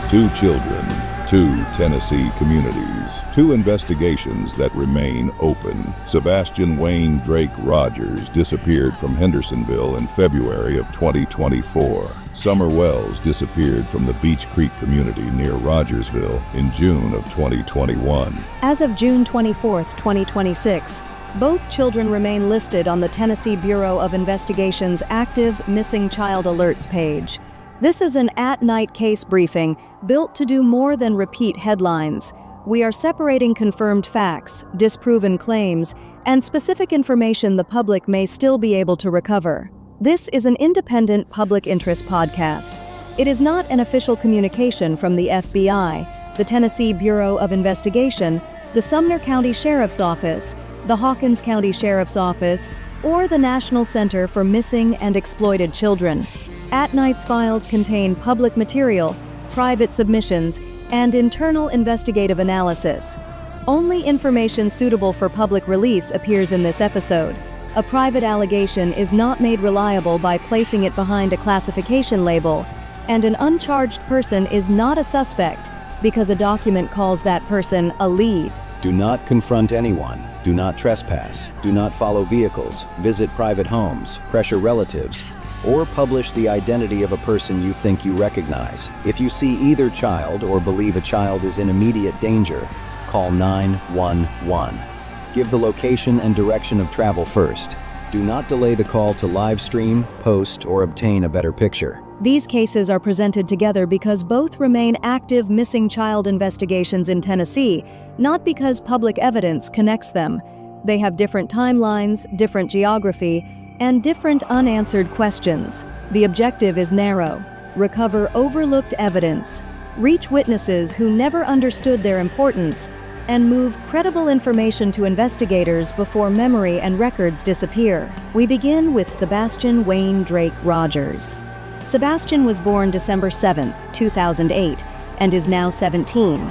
2 children, 2 Tennessee communities, 2 investigations that remain open. Sebastian Wayne Drake Rogers disappeared from Hendersonville in February of 2024. Summer Wells disappeared from the Beech Creek community near Rogersville in June of 2021. As of June 24, 2026, both children remain listed on the Tennessee Bureau of Investigation's active Missing Child Alerts page. This is an at-night case briefing built to do more than repeat headlines. We are separating confirmed facts, disproven claims, and specific information the public may still be able to recover. This is an independent public interest podcast. It is not an official communication from the FBI, the Tennessee Bureau of Investigation, the Sumner County Sheriff's Office, the Hawkins County Sheriff's Office, or the National Center for Missing and Exploited Children. AtNight's files contain public material, private submissions, and internal investigative analysis. Only information suitable for public release appears in this episode. A private allegation is not made reliable by placing it behind a classification label, and an uncharged person is not a suspect because a document calls that person a lead. Do not confront anyone. Do not trespass. Do not follow vehicles. Visit private homes. Pressure relatives. Or publish the identity of a person you think you recognize. If you see either child or believe a child is in immediate danger, call 911. Give the location and direction of travel first. Do not delay the call to live stream, post, or obtain a better picture. These cases are presented together because both remain active missing child investigations in Tennessee, not because public evidence connects them. They have different timelines, different geography, and different unanswered questions. The objective is narrow: recover overlooked evidence, reach witnesses who never understood their importance, and move credible information to investigators before memory and records disappear. We begin with Sebastian Wayne Drake Rogers. Sebastian was born December 7, 2008, and is now 17.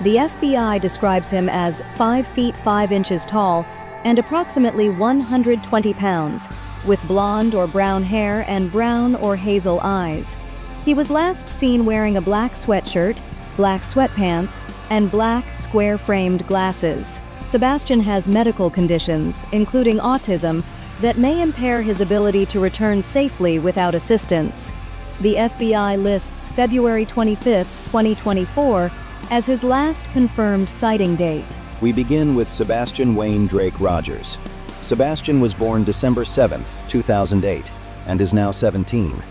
The FBI describes him as 5 feet 5 inches tall and approximately 120 pounds, with blonde or brown hair and brown or hazel eyes. He was last seen wearing a black sweatshirt, black sweatpants, and black square-framed glasses. Sebastian has medical conditions, including autism, that may impair his ability to return safely without assistance. The FBI lists February 25, 2024, as his last confirmed sighting date. We begin with Sebastian Wayne Drake Rogers. Sebastian was born December 7, 2008, and is now 17.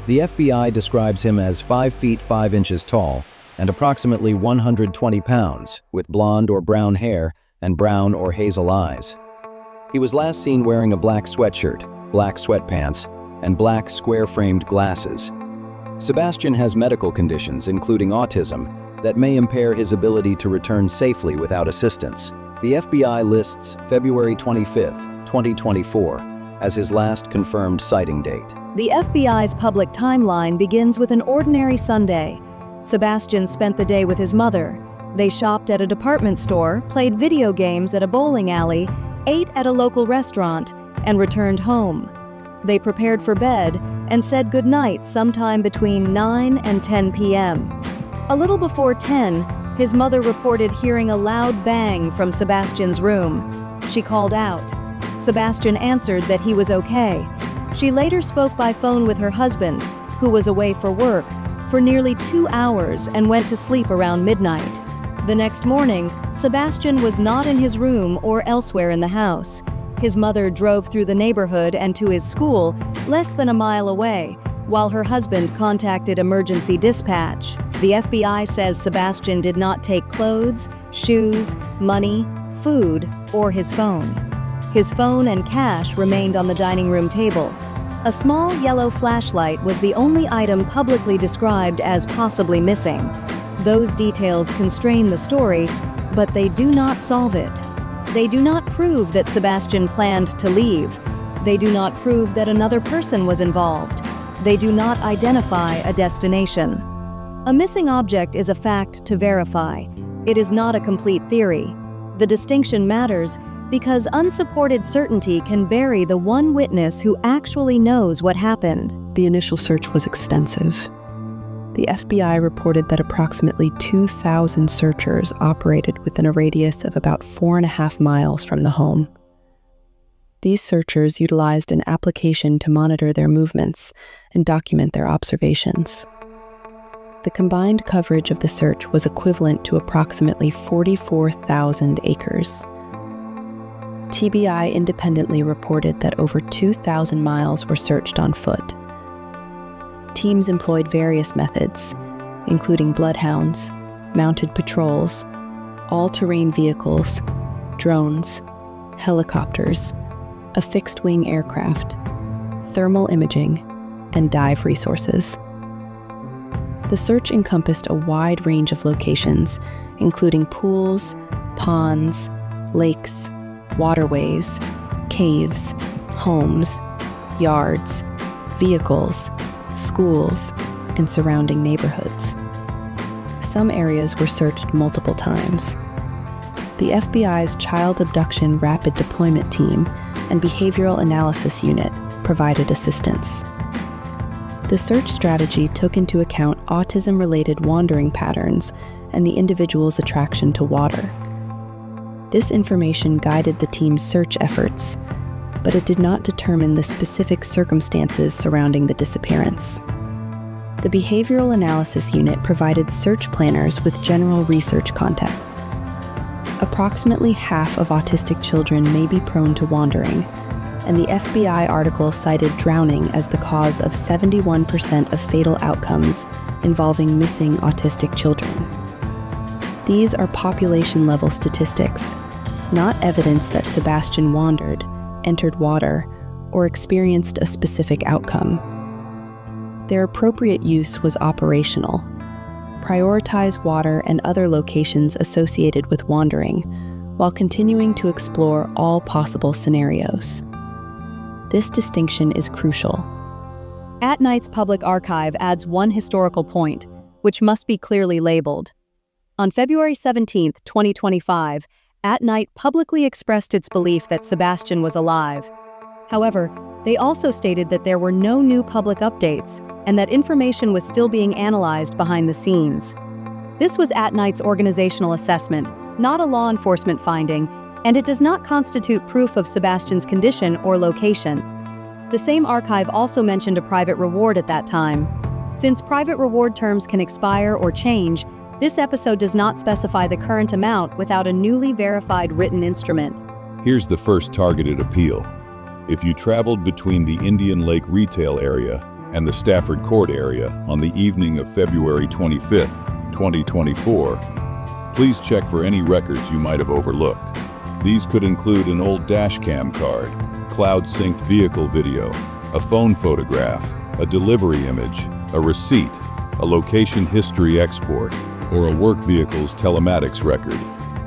The FBI describes him as 5 feet 5 inches tall and approximately 120 pounds, with blonde or brown hair and brown or hazel eyes. He was last seen wearing a black sweatshirt, black sweatpants, and black square-framed glasses. Sebastian has medical conditions, including autism, that may impair his ability to return safely without assistance. The FBI lists February 25, 2024, as his last confirmed sighting date. The FBI's public timeline begins with an ordinary Sunday. Sebastian spent the day with his mother. They shopped at a department store, played video games at a bowling alley, ate at a local restaurant, and returned home. They prepared for bed and said goodnight sometime between 9 and 10 p.m. A little before 10, his mother reported hearing a loud bang from Sebastian's room. She called out. Sebastian answered that he was okay. She later spoke by phone with her husband, who was away for work, for nearly 2 hours and went to sleep around midnight. The next morning, Sebastian was not in his room or elsewhere in the house. His mother drove through the neighborhood and to his school, less than a mile away, while her husband contacted emergency dispatch. The FBI says Sebastian did not take clothes, shoes, money, food, or his phone. His phone and cash remained on the dining room table. A small yellow flashlight was the only item publicly described as possibly missing. Those details constrain the story, but they do not solve it. They do not prove that Sebastian planned to leave. They do not prove that another person was involved. They do not identify a destination. A missing object is a fact to verify. It is not a complete theory. The distinction matters because unsupported certainty can bury the one witness who actually knows what happened. The initial search was extensive. the FBI reported that approximately 2,000 searchers operated within a radius of about 4.5 miles from the home. These searchers utilized an application to monitor their movements and document their observations. The combined coverage of the search was equivalent to approximately 44,000 acres. TBI independently reported that over 2,000 miles were searched on foot. Teams employed various methods, including bloodhounds, mounted patrols, all-terrain vehicles, drones, helicopters, a fixed-wing aircraft, thermal imaging, and dive resources. The search encompassed a wide range of locations, including pools, ponds, lakes, waterways, caves, homes, yards, vehicles, schools, and surrounding neighborhoods. Some areas were searched multiple times. The FBI's Child Abduction Rapid Deployment Team and Behavioral Analysis Unit provided assistance. The search strategy took into account autism-related wandering patterns and the individual's attraction to water. This information guided the team's search efforts, but it did not determine the specific circumstances surrounding the disappearance. The Behavioral Analysis Unit provided search planners with general research context. Approximately half of autistic children may be prone to wandering, and the FBI article cited drowning as the cause of 71% of fatal outcomes involving missing autistic children. These are population-level statistics, not evidence that Sebastian wandered, entered water, or experienced a specific outcome. Their appropriate use was operational. Prioritize water and other locations associated with wandering, while continuing to explore all possible scenarios. This distinction is crucial. AtNight's public archive adds one historical point, which must be clearly labeled. On February 17, 2025, AtNight publicly expressed its belief that Sebastian was alive. However, they also stated that there were no new public updates and that information was still being analyzed behind the scenes. This was AtNight's organizational assessment, not a law enforcement finding, and it does not constitute proof of Sebastian's condition or location. The same archive also mentioned a private reward at that time. Since private reward terms can expire or change, this episode does not specify the current amount without a newly verified written instrument. Here's the first targeted appeal. If you traveled between the Indian Lake retail area and the Stafford Court area on the evening of February 25, 2024, please check for any records you might have overlooked. These could include an old dashcam card, cloud-synced vehicle video, a phone photograph, a delivery image, a receipt, a location history export, or a work vehicle's telematics record.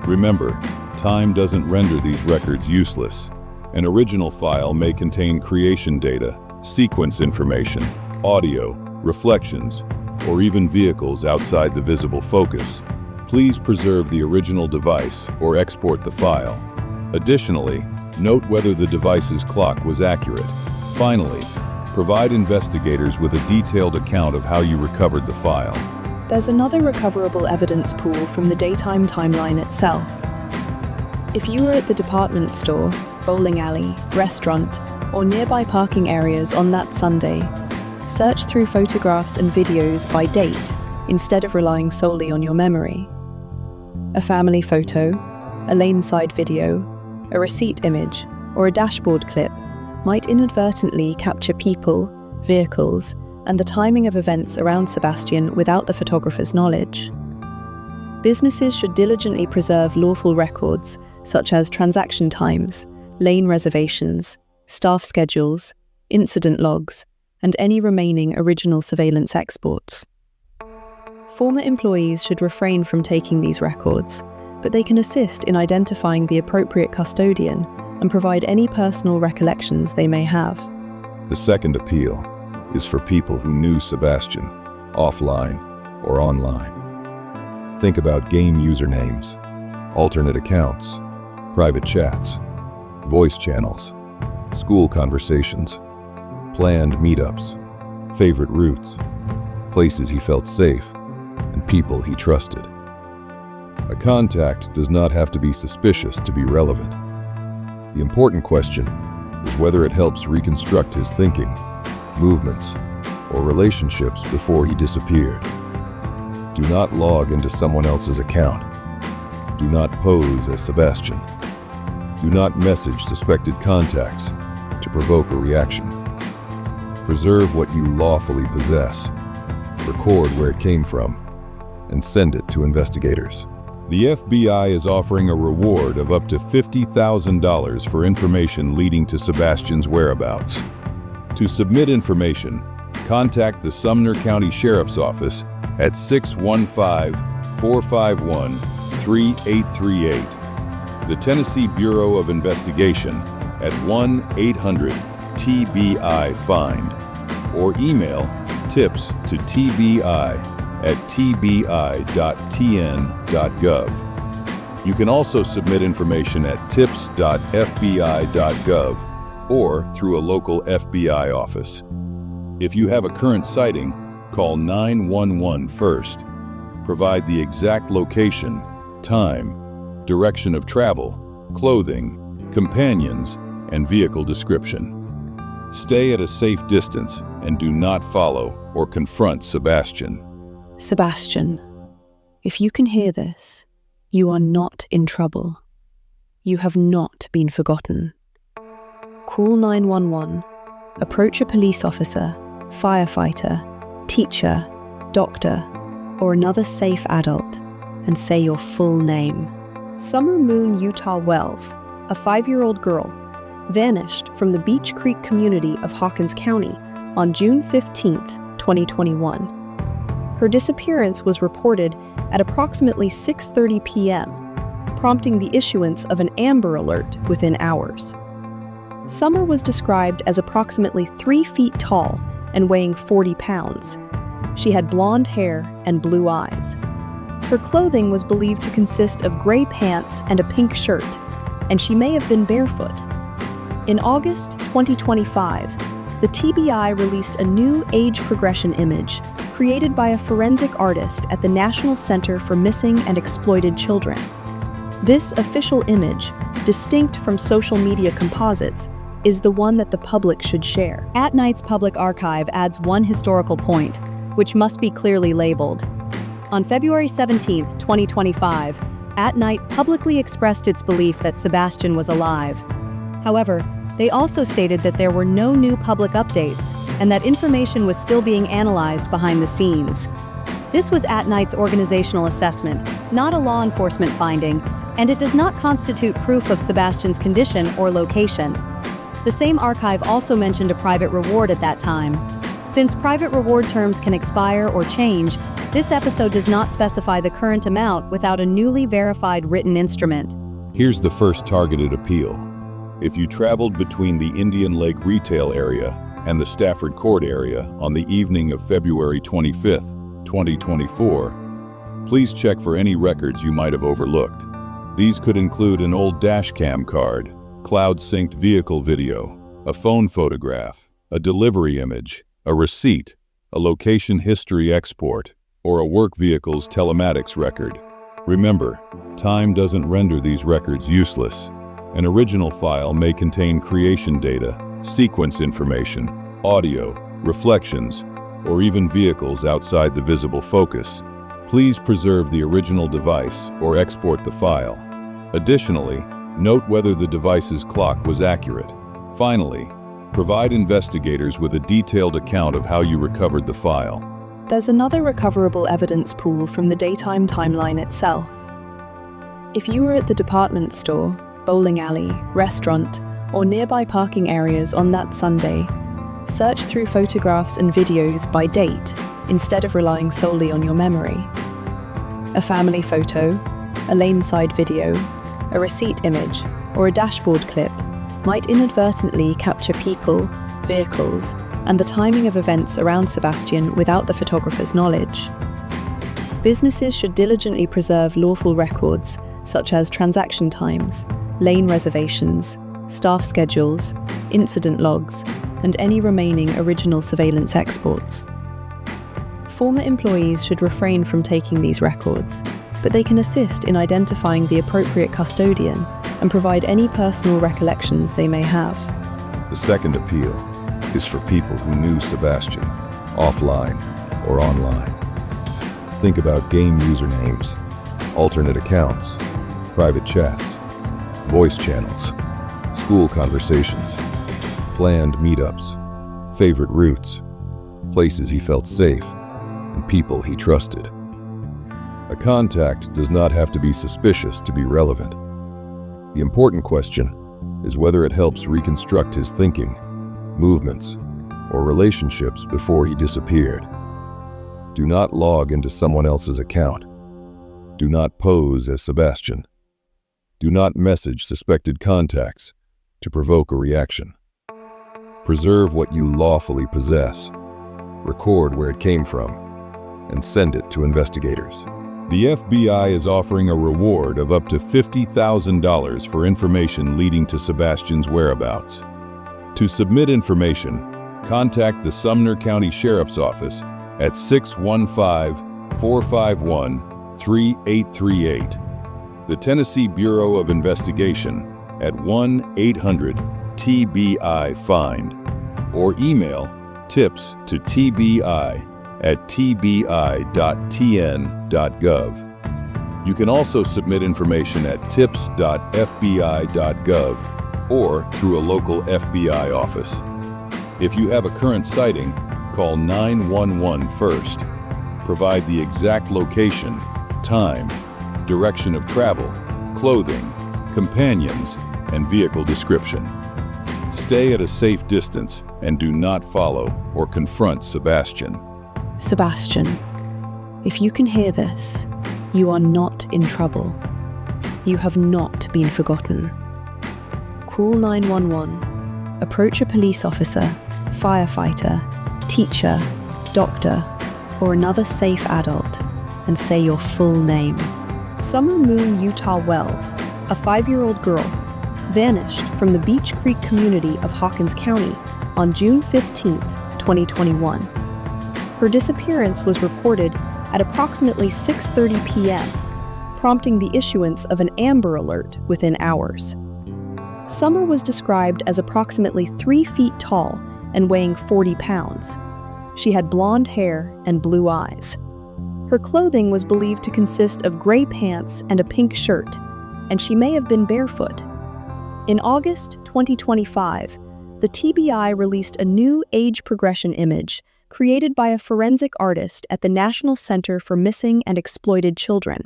Remember, time doesn't render these records useless. An original file may contain creation data, sequence information, audio, reflections, or even vehicles outside the visible focus. Please preserve the original device or export the file. Additionally, note whether the device's clock was accurate. Finally, provide investigators with a detailed account of how you recovered the file. There's another recoverable evidence pool from the daytime timeline itself. If you were at the department store, bowling alley, restaurant, or nearby parking areas on that Sunday, search through photographs and videos by date instead of relying solely on your memory. A family photo, a lane-side video, a receipt image, or a dashboard clip might inadvertently capture people, vehicles, and the timing of events around Sebastian without the photographer's knowledge. Businesses should diligently preserve lawful records such as transaction times, lane reservations, staff schedules, incident logs, and any remaining original surveillance exports. Former employees should refrain from taking these records, but they can assist in identifying the appropriate custodian and provide any personal recollections they may have. The second appeal is for people who knew Sebastian, offline or online. Think about game usernames, alternate accounts, private chats, voice channels, school conversations, planned meetups, favorite routes. places he felt safe, and people he trusted. A contact does not have to be suspicious to be relevant. The important question is whether it helps reconstruct his thinking, movements, or relationships before he disappeared. Do not log into someone else's account. Do not pose as Sebastian. Do not message suspected contacts to provoke a reaction. Preserve what you lawfully possess. Record where it came from and send it to investigators. The FBI is offering a reward of up to $50,000 for information leading to Sebastian's whereabouts. To submit information, contact the Sumner County Sheriff's Office at 615-451-3838, the Tennessee Bureau of Investigation at 1-800-TBI-FIND, or email tips to tbi@tbi.tn.gov. You can also submit information at tips.fbi.gov or through a local FBI office. If you have a current sighting, call 911 first. Provide the exact location, time, direction of travel, clothing, companions, and vehicle description. Stay at a safe distance and do not follow or confront Sebastian. Sebastian, if you can hear this, you are not in trouble. You have not been forgotten. Call 911, approach a police officer, firefighter, teacher, doctor, or another safe adult, and say your full name. Summer Moon Utah Wells, a 5-year-old girl, vanished from the Beech Creek community of Hawkins County on June 15, 2021. Her disappearance was reported at approximately 6:30 p.m., prompting the issuance of an Amber Alert within hours. Summer was described as approximately 3 feet tall and weighing 40 pounds. She had blonde hair and blue eyes. Her clothing was believed to consist of gray pants and a pink shirt, and she may have been barefoot. In August 2025, the TBI released a new age progression image created by a forensic artist at the National Center for Missing and Exploited Children. This official image, distinct from social media composites, is the one that the public should share. AtNight's public archive adds one historical point, which must be clearly labeled. On February 17, 2025, AtNight publicly expressed its belief that Sebastian was alive. However, they also stated that there were no new public updates and that information was still being analyzed behind the scenes. This was AtNight's organizational assessment, not a law enforcement finding, and it does not constitute proof of Sebastian's condition or location. The same archive also mentioned a private reward at that time. Since private reward terms can expire or change, this episode does not specify the current amount without a newly verified written instrument. Here's the first targeted appeal. If you traveled between the Indian Lake retail area and the Stafford Court area on the evening of February 25, 2024, please check for any records you might have overlooked. These could include an old dashcam card, cloud-synced vehicle video, a phone photograph, a delivery image, a receipt, a location history export, or a work vehicle's telematics record. Remember, time doesn't render these records useless. An original file may contain creation data, sequence information, audio, reflections, or even vehicles outside the visible focus. Please preserve the original device or export the file. Additionally, note whether the device's clock was accurate. Finally, provide investigators with a detailed account of how you recovered the file. There's another recoverable evidence pool from the daytime timeline itself. If you were at the department store, bowling alley, restaurant, or nearby parking areas on that Sunday, search through photographs and videos by date instead of relying solely on your memory. A family photo, a lane-side video, a receipt image, or a dashboard clip might inadvertently capture people, vehicles, and the timing of events around Sebastian without the photographer's knowledge. Businesses should diligently preserve lawful records such as transaction times, lane reservations, staff schedules, incident logs, and any remaining original surveillance exports. Former employees should refrain from taking these records, but they can assist in identifying the appropriate custodian and provide any personal recollections they may have. The second appeal is for people who knew Sebastian, offline or online. Think about game usernames, alternate accounts, private chats, voice channels, school conversations, planned meetups, favorite routes, places he felt safe, and people he trusted. A contact does not have to be suspicious to be relevant. The important question is whether it helps reconstruct his thinking, movements, or relationships before he disappeared. Do not log into someone else's account. Do not pose as Sebastian. Do not message suspected contacts to provoke a reaction. Preserve what you lawfully possess. Record where it came from, and send it to investigators. The FBI is offering a reward of up to $50,000 for information leading to Sebastian's whereabouts. To submit information, contact the Sumner County Sheriff's Office at 615-451-3838, the Tennessee Bureau of Investigation at 1-800-TBI-FIND, or email tips to tbi@tbi.tn.gov. You can also submit information at tips.fbi.gov or through a local FBI office. If you have a current sighting, call 911 first. Provide the exact location, time, direction of travel, clothing, companions, and vehicle description. Stay at a safe distance and do not follow or confront Sebastian. Sebastian, if you can hear this, you are not in trouble. You have not been forgotten. Call 911, approach a police officer, firefighter, teacher, doctor, or another safe adult, and say your full name. Summer Moon Utah Wells, a 5-year-old girl, vanished from the Beech Creek community of Hawkins County on June 15, 2021. Her disappearance was reported at approximately 6:30 p.m., prompting the issuance of an Amber Alert within hours. Summer was described as approximately 3 feet tall and weighing 40 pounds. She had blonde hair and blue eyes. Her clothing was believed to consist of gray pants and a pink shirt, and she may have been barefoot. In August 2025, the TBI released a new age progression image created by a forensic artist at the National Center for Missing and Exploited Children.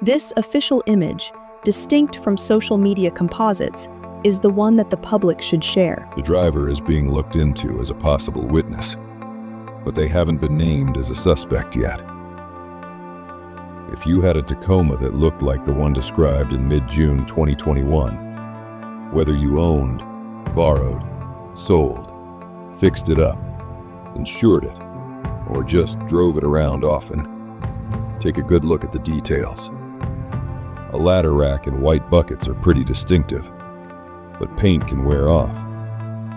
This official image, distinct from social media composites, is the one that the public should share. The driver is being looked into as a possible witness, but they haven't been named as a suspect yet. If you had a Tacoma that looked like the one described in mid-June 2021, whether you owned, borrowed, sold, fixed it up, insured it, or just drove it around often, take a good look at the details. A ladder rack and white buckets are pretty distinctive, but paint can wear off.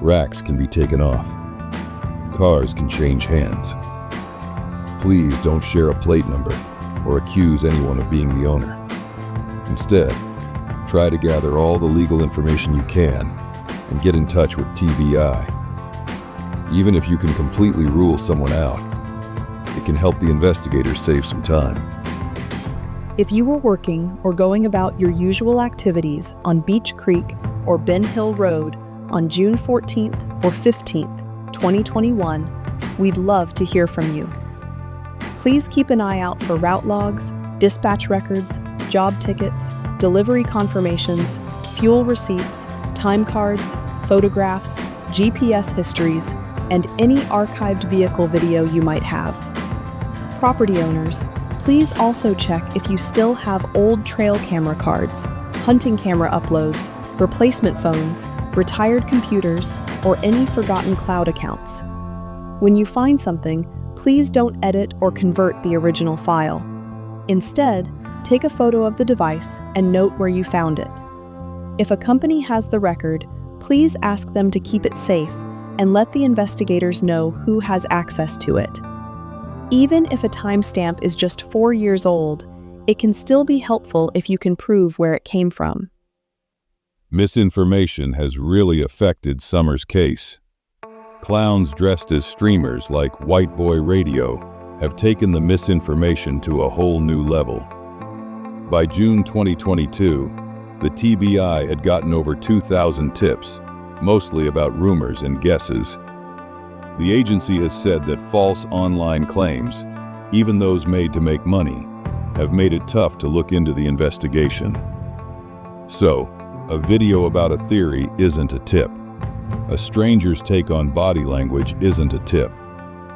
Racks can be taken off. Cars can change hands. Please don't share a plate number or accuse anyone of being the owner. Instead, try to gather all the legal information you can and get in touch with TBI. Even if you can completely rule someone out, it can help the investigators save some time. If you were working or going about your usual activities on Beech Creek or Ben Hill Road on June 14th or 15th, 2021, we'd love to hear from you. Please keep an eye out for route logs, dispatch records, job tickets, delivery confirmations, fuel receipts, time cards, photographs, GPS histories, and any archived vehicle video you might have. Property owners, please also check if you still have old trail camera cards, hunting camera uploads, replacement phones, retired computers, or any forgotten cloud accounts. When you find something, please don't edit or convert the original file. Instead, take a photo of the device and note where you found it. If a company has the record, please ask them to keep it safe and let the investigators know who has access to it. Even if a timestamp is just 4 years old, it can still be helpful if you can prove where it came from. Misinformation has really affected Summer's case. Clowns dressed as streamers like White Boy Radio have taken the misinformation to a whole new level. By June 2022, the TBI had gotten over 2,000 tips, mostly about rumors and guesses. The agency has said that false online claims, even those made to make money, have made it tough to look into the investigation. So, a video about a theory isn't a tip. A stranger's take on body language isn't a tip.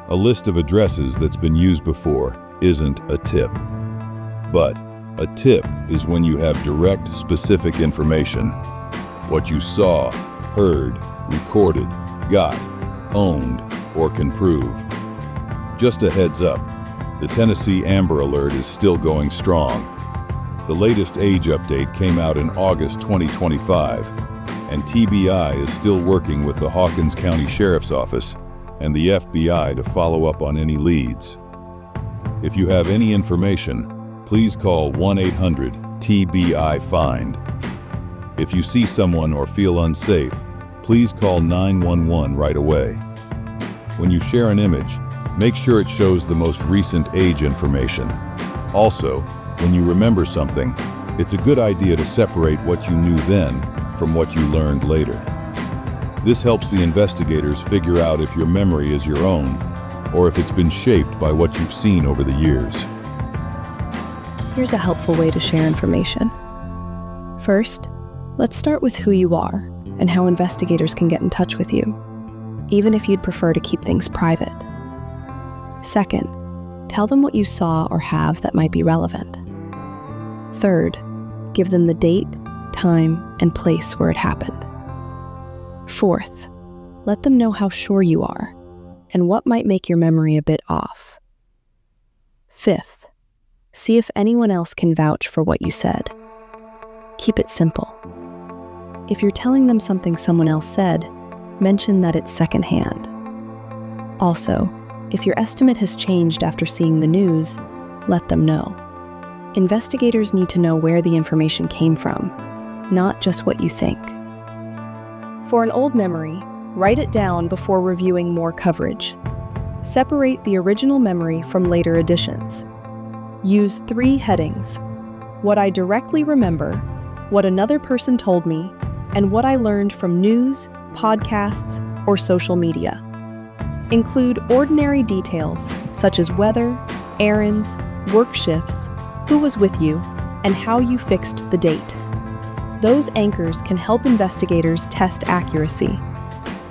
A list of addresses that's been used before isn't a tip. But a tip is when you have direct, specific information. What you saw, heard, recorded, got, owned, or can prove. Just a heads up, the Tennessee Amber Alert is still going strong. The latest age update came out in August 2025, and TBI is still working with the Hawkins County Sheriff's Office and the FBI to follow up on any leads. If you have any information, please call 1-800-TBI-FIND. If you see someone or feel unsafe, please call 911 right away. When you share an image, make sure it shows the most recent age information. Also, when you remember something, it's a good idea to separate what you knew then from what you learned later. This helps the investigators figure out if your memory is your own, or if it's been shaped by what you've seen over the years. Here's a helpful way to share information. First, let's start with who you are and how investigators can get in touch with you, even if you'd prefer to keep things private. Second, tell them what you saw or have that might be relevant. Third, give them the date, time, and place where it happened. Fourth, let them know how sure you are and what might make your memory a bit off. Fifth, see if anyone else can vouch for what you said. Keep it simple. If you're telling them something someone else said, mention that it's secondhand. Also, if your estimate has changed after seeing the news, let them know. Investigators need to know where the information came from, not just what you think. For an old memory, write it down before reviewing more coverage. Separate the original memory from later additions. Use 3 headings: what I directly remember, what another person told me, and what I learned from news, podcasts, or social media. Include ordinary details such as weather, errands, work shifts, who was with you, and how you fixed the date. Those anchors can help investigators test accuracy.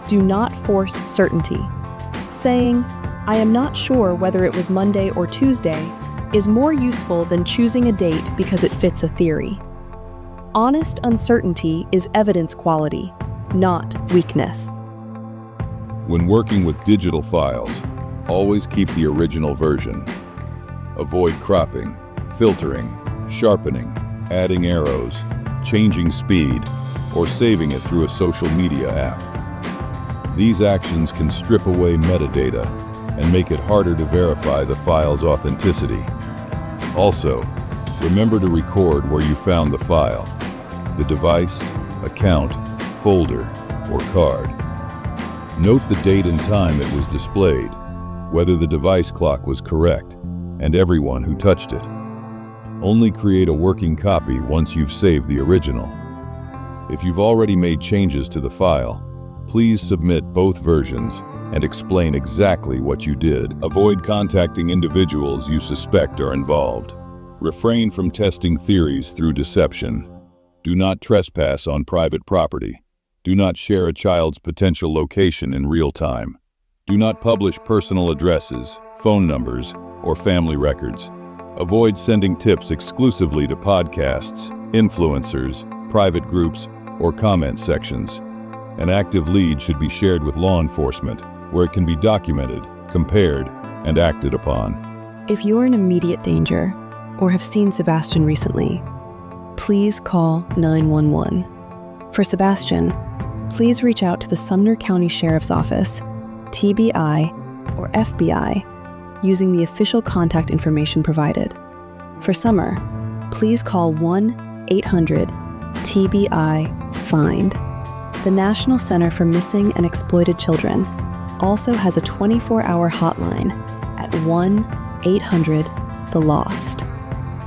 Do not force certainty. Saying, "I am not sure whether it was Monday or Tuesday," is more useful than choosing a date because it fits a theory. Honest uncertainty is evidence quality, not weakness. When working with digital files, always keep the original version. Avoid cropping, filtering, sharpening, adding arrows, changing speed, or saving it through a social media app. These actions can strip away metadata and make it harder to verify the file's authenticity. Also, remember to record where you found the file, the device, account, folder, or card. Note the date and time it was displayed, whether the device clock was correct, and everyone who touched it. Only create a working copy once you've saved the original. If you've already made changes to the file, please submit both versions and explain exactly what you did. Avoid contacting individuals you suspect are involved. Refrain from testing theories through deception. Do not trespass on private property. Do not share a child's potential location in real time. Do not publish personal addresses, phone numbers, or family records. Avoid sending tips exclusively to podcasts, influencers, private groups, or comment sections. An active lead should be shared with law enforcement, where it can be documented, compared, and acted upon. If you're in immediate danger or have seen Sebastian recently, please call 911. For Sebastian, please reach out to the Sumner County Sheriff's Office, TBI, or FBI using the official contact information provided. For Summer, please call 1-800-TBI-FIND. The National Center for Missing and Exploited Children also has a 24-hour hotline at 1-800-THE-LOST,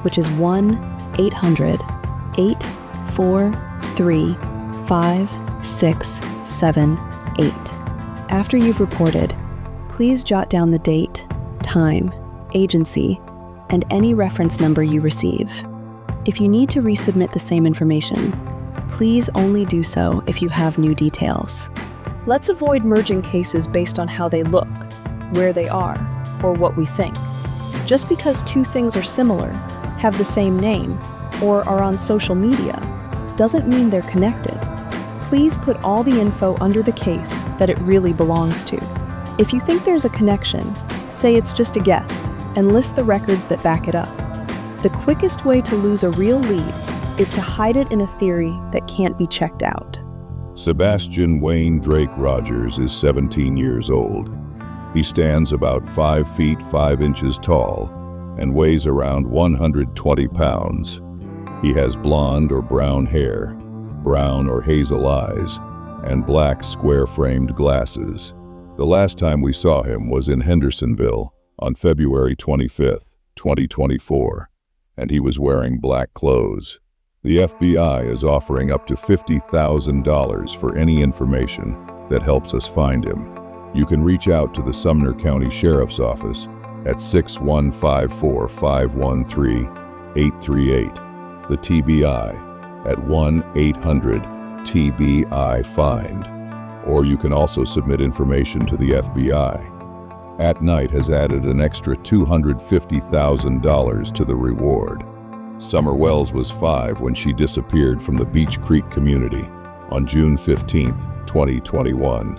which is 1-800-843-5678. After you've reported, please jot down the date, time, agency, and any reference number you receive. If you need to resubmit the same information, please only do so if you have new details. Let's avoid merging cases based on how they look, where they are, or what we think. Just because two things are similar, have the same name, or are on social media, doesn't mean they're connected. Please put all the info under the case that it really belongs to. If you think there's a connection, say it's just a guess, and list the records that back it up. The quickest way to lose a real lead is to hide it in a theory that can't be checked out. Sebastian Wayne Drake Rogers is 17 years old. He stands about 5 feet 5 inches tall and weighs around 120 pounds. He has blonde or brown hair, brown or hazel eyes, and black square-framed glasses. The last time we saw him was in Hendersonville on February 25th, 2024, and he was wearing black clothes. The FBI is offering up to $50,000 for any information that helps us find him. You can reach out to the Sumner County Sheriff's Office at 6154513-838, the TBI at 1-800-TBI-FIND, or you can also submit information to the FBI. AtNight has added an extra $250,000 to the reward. Summer Wells was 5 when she disappeared from the Beech Creek community on June 15, 2021.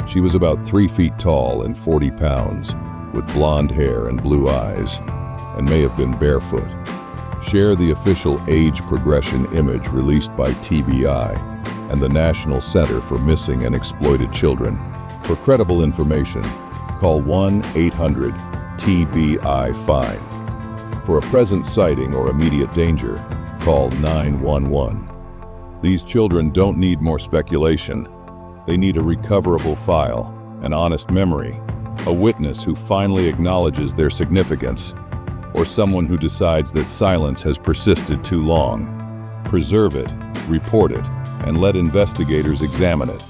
She was about 3 feet tall and 40 pounds, with blonde hair and blue eyes, and may have been barefoot. Share the official age progression image released by TBI and the National Center for Missing and Exploited Children. For credible information, call 1-800-TBI-FIND. For a present sighting or immediate danger, call 911. These children don't need more speculation. They need a recoverable file, an honest memory, a witness who finally acknowledges their significance, or someone who decides that silence has persisted too long. Preserve it, report it, and let investigators examine it.